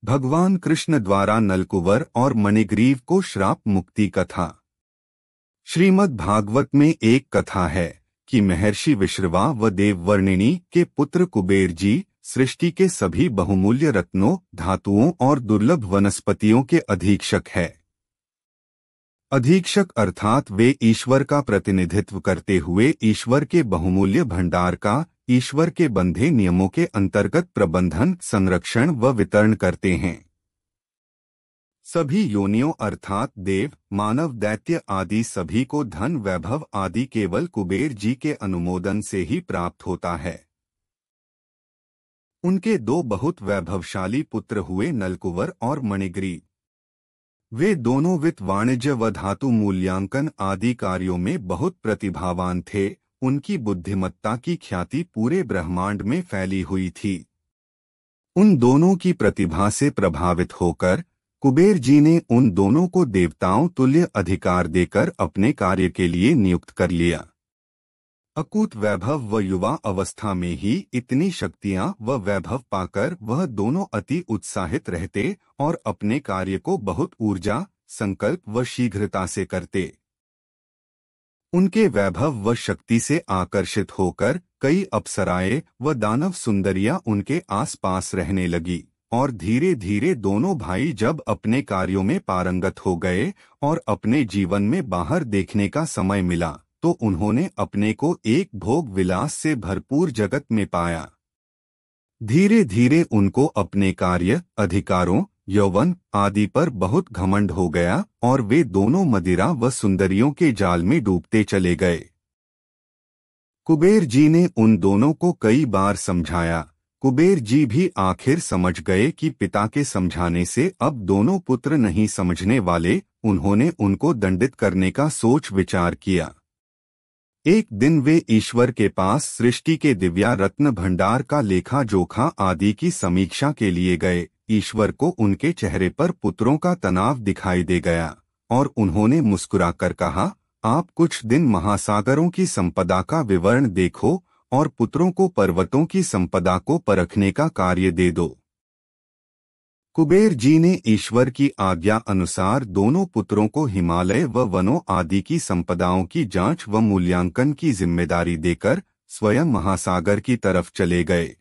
भगवान कृष्ण द्वारा नलकुवर और मणिग्रीव को श्राप मुक्ति कथा। श्रीमद् भागवत में एक कथा है कि महर्षि विश्रवा व देववर्णिनी के पुत्र कुबेर जी सृष्टि के सभी बहुमूल्य रत्नों, धातुओं और दुर्लभ वनस्पतियों के अधीक्षक है। अधीक्षक अर्थात वे ईश्वर का प्रतिनिधित्व करते हुए ईश्वर के बहुमूल्य भंडार का ईश्वर के बंधे नियमों के अंतर्गत प्रबंधन, संरक्षण व वितरण करते हैं। सभी योनियों अर्थात देव, मानव, दैत्य आदि सभी को धन, वैभव आदि केवल कुबेर जी के अनुमोदन से ही प्राप्त होता है। उनके दो बहुत वैभवशाली पुत्र हुए नलकुवर और मणिग्रीव। वे दोनों वित्त, वाणिज्य व धातु मूल्यांकन आदि कार्यों में बहुत प्रतिभावान थे। उनकी बुद्धिमत्ता की ख्याति पूरे ब्रह्मांड में फैली हुई थी। उन दोनों की प्रतिभा से प्रभावित होकर कुबेर जी ने उन दोनों को देवताओं तुल्य अधिकार देकर अपने कार्य के लिए नियुक्त कर लिया। अकूत वैभव व युवा अवस्था में ही इतनी शक्तियां व वैभव पाकर वह दोनों अति उत्साहित रहते और अपने कार्य को बहुत ऊर्जा, संकल्प व शीघ्रता से करते। उनके वैभव व शक्ति से आकर्षित होकर कई अप्सराएं व दानव सुंदरियां उनके आसपास रहने लगी और धीरे धीरे दोनों भाई जब अपने कार्यों में पारंगत हो गए और अपने जीवन में बाहर देखने का समय मिला तो उन्होंने अपने को एक भोग विलास से भरपूर जगत में पाया। धीरे धीरे उनको अपने कार्य, अधिकारों, यौवन आदि पर बहुत घमंड हो गया और वे दोनों मदिरा व सुंदरियों के जाल में डूबते चले गए। कुबेर जी ने उन दोनों को कई बार समझाया। कुबेर जी भी आखिर समझ गए कि पिता के समझाने से अब दोनों पुत्र नहीं समझने वाले। उन्होंने उनको दंडित करने का सोच विचार किया। एक दिन वे ईश्वर के पास सृष्टि के दिव्या रत्न भंडार का लेखा जोखा आदि की समीक्षा के लिए गए। ईश्वर को उनके चेहरे पर पुत्रों का तनाव दिखाई दे गया और उन्होंने मुस्कुराकर कहा, आप कुछ दिन महासागरों की संपदा का विवरण देखो और पुत्रों को पर्वतों की संपदा को परखने का कार्य दे दो। कुबेर जी ने ईश्वर की आज्ञा अनुसार दोनों पुत्रों को हिमालय व वनों आदि की संपदाओं की जांच व मूल्यांकन की जिम्मेदारी देकर स्वयं महासागर की तरफ चले गए।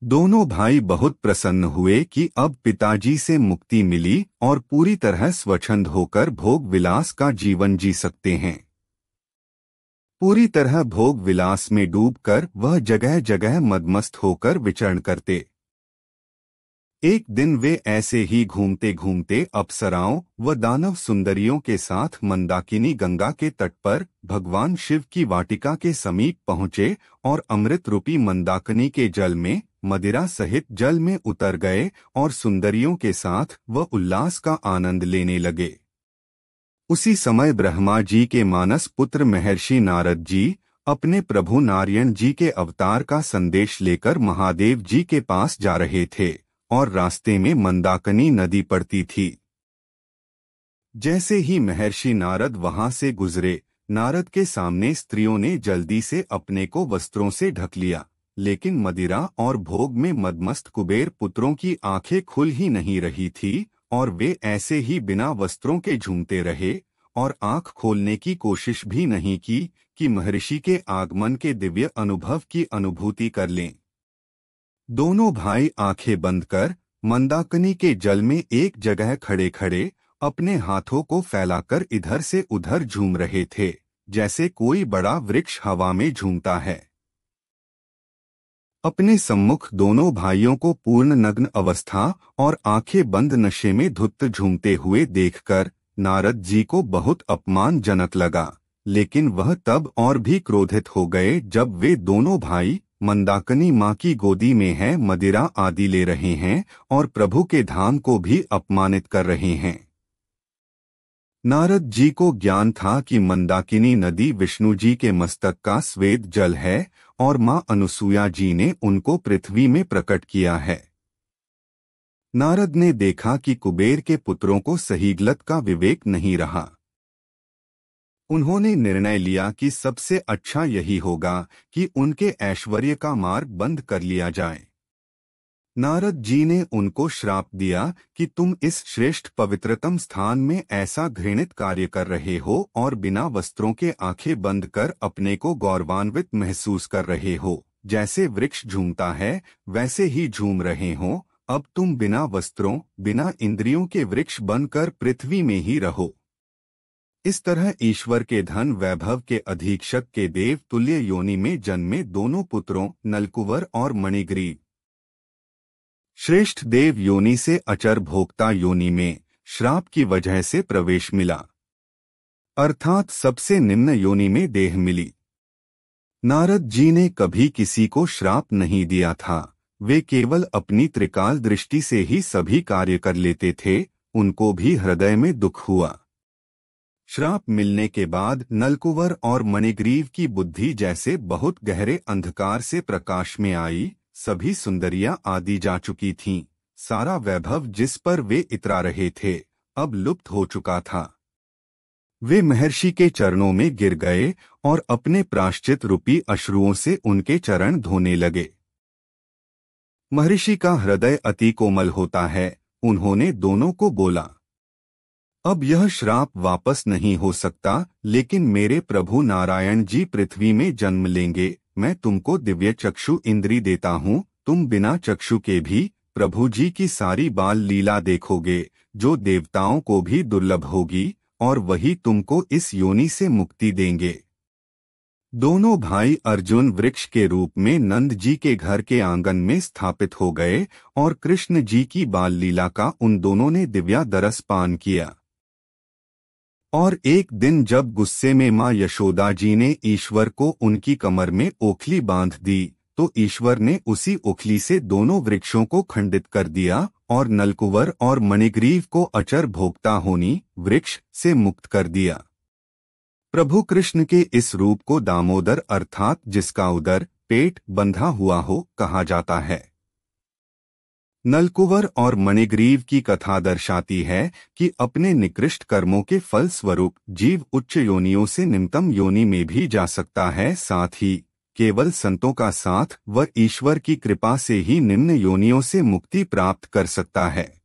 दोनों भाई बहुत प्रसन्न हुए कि अब पिताजी से मुक्ति मिली और पूरी तरह स्वच्छंद होकर भोग विलास का जीवन जी सकते हैं। पूरी तरह भोग विलास में डूबकर वह जगह जगह मदमस्त होकर विचरण करते। एक दिन वे ऐसे ही घूमते घूमते अप्सराओं व दानव सुंदरियों के साथ मंदाकिनी गंगा के तट पर भगवान शिव की वाटिका के समीप पहुँचे और अमृत रूपी मंदाकिनी के जल में मदिरा सहित जल में उतर गए और सुंदरियों के साथ वह उल्लास का आनंद लेने लगे। उसी समय ब्रह्मा जी के मानस पुत्र महर्षि नारद जी अपने प्रभु नारायण जी के अवतार का संदेश लेकर महादेव जी के पास जा रहे थे और रास्ते में मंदाकिनी नदी पड़ती थी। जैसे ही महर्षि नारद वहां से गुजरे, नारद के सामने स्त्रियों ने जल्दी से अपने को वस्त्रों से ढक लिया, लेकिन मदिरा और भोग में मदमस्त कुबेर पुत्रों की आंखें खुल ही नहीं रही थी और वे ऐसे ही बिना वस्त्रों के झूमते रहे और आंख खोलने की कोशिश भी नहीं की कि महर्षि के आगमन के दिव्य अनुभव की अनुभूति कर लें। दोनों भाई आंखें बंद कर मंदाकिनी के जल में एक जगह खड़े खड़े अपने हाथों को फैलाकर इधर से उधर झूम रहे थे, जैसे कोई बड़ा वृक्ष हवा में झूमता है। अपने सम्मुख दोनों भाइयों को पूर्ण नग्न अवस्था और आंखें बंद नशे में धुत झूमते हुए देखकर नारद जी को बहुत अपमानजनक लगा, लेकिन वह तब और भी क्रोधित हो गए जब वे दोनों भाई मंदाकिनी माँ की गोदी में है मदिरा आदि ले रहे हैं और प्रभु के धाम को भी अपमानित कर रहे हैं। नारद जी को ज्ञान था कि मंदाकिनी नदी विष्णु जी के मस्तक का स्वेद जल है और माँ अनुसूया जी ने उनको पृथ्वी में प्रकट किया है। नारद ने देखा कि कुबेर के पुत्रों को सही गलत का विवेक नहीं रहा। उन्होंने निर्णय लिया कि सबसे अच्छा यही होगा कि उनके ऐश्वर्य का मार्ग बंद कर लिया जाए। नारद जी ने उनको श्राप दिया कि तुम इस श्रेष्ठ पवित्रतम स्थान में ऐसा घृणित कार्य कर रहे हो और बिना वस्त्रों के आंखें बंद कर अपने को गौरवान्वित महसूस कर रहे हो। जैसे वृक्ष झूमता है वैसे ही झूम रहे हो। अब तुम बिना वस्त्रों बिना इंद्रियों के वृक्ष बनकर पृथ्वी में ही रहो। इस तरह ईश्वर के धन वैभव के अधीक्षक के देव तुल्य योनि में जन्मे दोनों पुत्रों नलकुवर और मणिग्रीव श्रेष्ठ देव योनि से अचर भोक्ता योनि में श्राप की वजह से प्रवेश मिला, अर्थात सबसे निम्न योनि में देह मिली। नारद जी ने कभी किसी को श्राप नहीं दिया था, वे केवल अपनी त्रिकाल दृष्टि से ही सभी कार्य कर लेते थे। उनको भी हृदय में दुख हुआ। श्राप मिलने के बाद नलकुवर और मणिग्रीव की बुद्धि जैसे बहुत गहरे अंधकार से प्रकाश में आई। सभी सुंदरियां आदि जा चुकी थीं। सारा वैभव जिस पर वे इतरा रहे थे अब लुप्त हो चुका था। वे महर्षि के चरणों में गिर गए और अपने प्रायश्चित रूपी अश्रुओं से उनके चरण धोने लगे। महर्षि का हृदय अति कोमल होता है। उन्होंने दोनों को बोला, अब यह श्राप वापस नहीं हो सकता, लेकिन मेरे प्रभु नारायण जी पृथ्वी में जन्म लेंगे। मैं तुमको दिव्य चक्षु इंद्री देता हूँ। तुम बिना चक्षु के भी प्रभु जी की सारी बाल लीला देखोगे, जो देवताओं को भी दुर्लभ होगी, और वही तुमको इस योनि से मुक्ति देंगे। दोनों भाई अर्जुन वृक्ष के रूप में नंद जी के घर के आंगन में स्थापित हो गए और कृष्ण जी की बाल लीला का उन दोनों ने दिव्या दरस पान किया। और एक दिन जब गुस्से में माँ यशोदा जी ने ईश्वर को उनकी कमर में ओखली बांध दी, तो ईश्वर ने उसी ओखली से दोनों वृक्षों को खंडित कर दिया और नलकुवर और मणिग्रीव को अचर भोक्ता होनी वृक्ष से मुक्त कर दिया। प्रभु कृष्ण के इस रूप को दामोदर अर्थात जिसका उदर पेट बंधा हुआ हो कहा जाता है। नलकुवर और मणिग्रीव की कथा दर्शाती है कि अपने निकृष्ट कर्मों के फल स्वरूप जीव उच्च योनियों से निम्नतम योनि में भी जा सकता है। साथ ही केवल संतों का साथ व ईश्वर की कृपा से ही निम्न योनियों से मुक्ति प्राप्त कर सकता है।